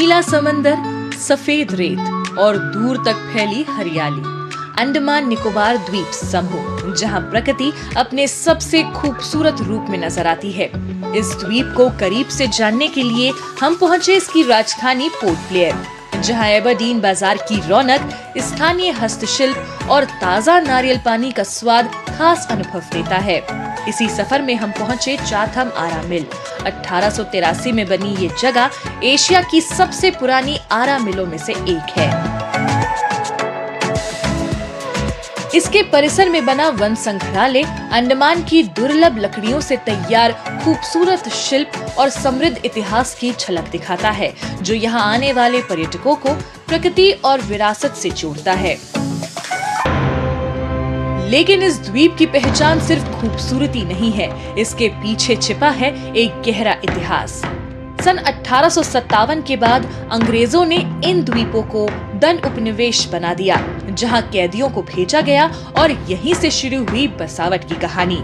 नीला समंदर, सफेद रेत और दूर तक फैली हरियाली। अंडमान निकोबार द्वीप समूह, जहां प्रकृति अपने सबसे खूबसूरत रूप में नजर आती है। इस द्वीप को करीब से जानने के लिए हम पहुंचे इसकी राजधानी पोर्ट ब्लेयर, जहां एबरडीन बाजार की रौनक, स्थानीय हस्तशिल्प और ताजा नारियल पानी का स्वाद खास अनुभव देता है। इसी सफर में हम पहुंचे चाथम आरा मिल। 1883 में बनी ये जगह एशिया की सबसे पुरानी आरा मिलों में से एक है। इसके परिसर में बना वन संग्रहालय अंडमान की दुर्लभ लकड़ियों से तैयार खूबसूरत शिल्प और समृद्ध इतिहास की झलक दिखाता है, जो यहाँ आने वाले पर्यटकों को प्रकृति और विरासत से जोड़ता है। लेकिन इस द्वीप की पहचान सिर्फ खूबसूरती नहीं है, इसके पीछे छिपा है एक गहरा इतिहास। सन 1857 के बाद अंग्रेजों ने इन द्वीपों को दंड उपनिवेश बना दिया, जहां कैदियों को भेजा गया और यहीं से शुरू हुई बसावट की कहानी।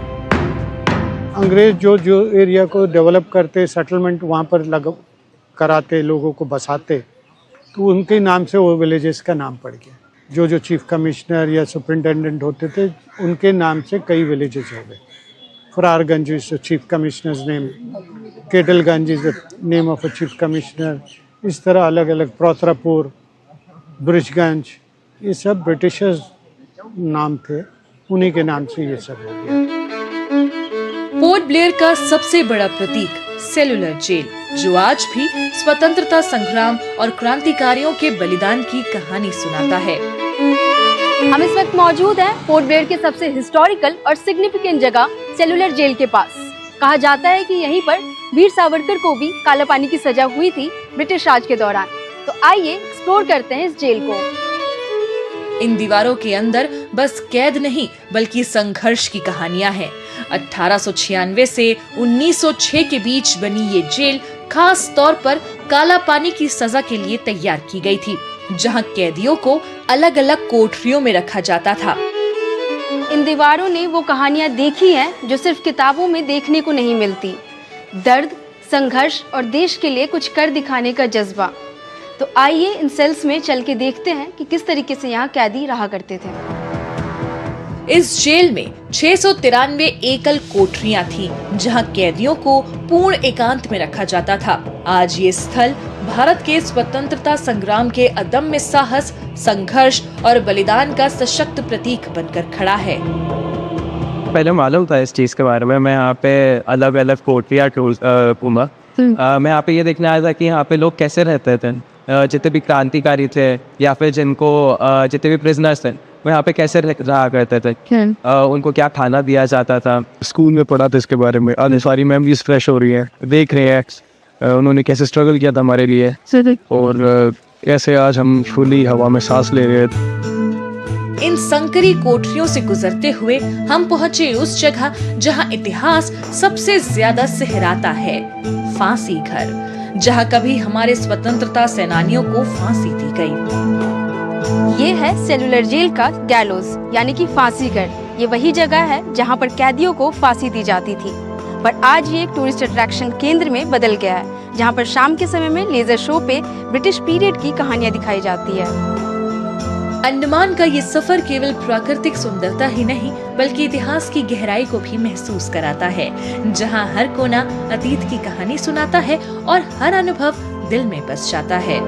अंग्रेज जो एरिया को डेवलप करते, सेटलमेंट वहाँ पर कराते, लोगों को बसाते, तो उनके नाम से वो विलेजेस का नाम पड़ गया। जो चीफ कमिश्नर या सुपरिटेंडेंट होते थे, उनके नाम से कई विलेजेस हो गए। Fararganj is chief commissioner's name, Ketalganj is the name of a chief commissioner. इस तरह अलग अलग, प्रोतरापुर, ब्रिजगंज, ये सब ब्रिटिशर्स नाम थे, उन्हीं के नाम से ये सब हो गया। पोर्ट ब्लेयर का सबसे बड़ा प्रतीक सेलुलर जेल, जो आज भी स्वतंत्रता संग्राम और क्रांतिकारियों के बलिदान की कहानी सुनाता है। हम इस वक्त मौजूद हैं पोर्ट ब्लेयर के सबसे हिस्टोरिकल और सिग्निफिकेंट जगह सेलुलर जेल के पास। कहा जाता है कि यहीं पर वीर सावरकर को भी काला पानी की सजा हुई थी ब्रिटिश राज के दौरान। तो आइए एक्सप्लोर करते हैं इस जेल को। इन दीवारों के अंदर बस कैद नहीं, बल्कि संघर्ष की कहानियां हैं। 1896 से 1906 के बीच बनी ये जेल खास तौर पर काला पानी की सजा के लिए तैयार की गई थी, जहां कैदियों को अलग अलग कोठरियों में रखा जाता था। इन दीवारों ने वो कहानियां देखी हैं जो सिर्फ किताबों में देखने को नहीं मिलती। दर्द, संघर्ष और देश के लिए कुछ कर दिखाने का जज्बा। तो आइए इन सेल्स में चल के देखते हैं कि किस तरीके से यहाँ कैदी रहा करते थे। इस जेल में 693 एकल कोठरियां थीं, जहां कैदियों को पूर्ण एकांत में रखा जाता था। आज ये स्थल भारत के स्वतंत्रता संग्राम के अदम्य साहस, संघर्ष और बलिदान का सशक्त प्रतीक बनकर खड़ा है। पहले मालूम था इस चीज़ के बारे में। मैं यहाँ पे अलग अलग कोठरियाँ घूमा। मैं यहाँ पे ये देखने आया था कि यहाँ पे लोग कैसे रहते थे, जितने भी क्रांतिकारी थे या फिर जितने भी प्रिजनर्स थे, वो यहाँ पे कैसे रहा करते थे, उनको क्या खाना दिया जाता था। स्कूल में पढ़ा था इसके बारे में, आज सारी मेमोरीज फ्रेश हो रही है, देख रहे हैं उन्होंने कैसे स्ट्रगल किया था हमारे लिए, और कैसे आज हम खुली हवा में सांस ले रहे हैं। इन संकरी कोठरियों से गुजरते हुए हम पहुंचे उस जगह जहां इतिहास सबसे ज्यादा सिहराता है, फांसी घर, जहां कभी हमारे स्वतंत्रता सेनानियों को फांसी दी गई। ये है सेलुलर जेल का गैलोज, यानी कि फांसी घर। ये वही जगह है जहां पर कैदियों को फांसी दी जाती थी, पर आज ये एक टूरिस्ट अट्रैक्शन केंद्र में बदल गया है, जहां पर शाम के समय में लेजर शो पे ब्रिटिश पीरियड की कहानियां दिखाई जाती है। अंडमान का ये सफर केवल प्राकृतिक सुंदरता ही नहीं, बल्कि इतिहास की गहराई को भी महसूस कराता है, जहां हर कोना अतीत की कहानी सुनाता है और हर अनुभव दिल में बस जाता है।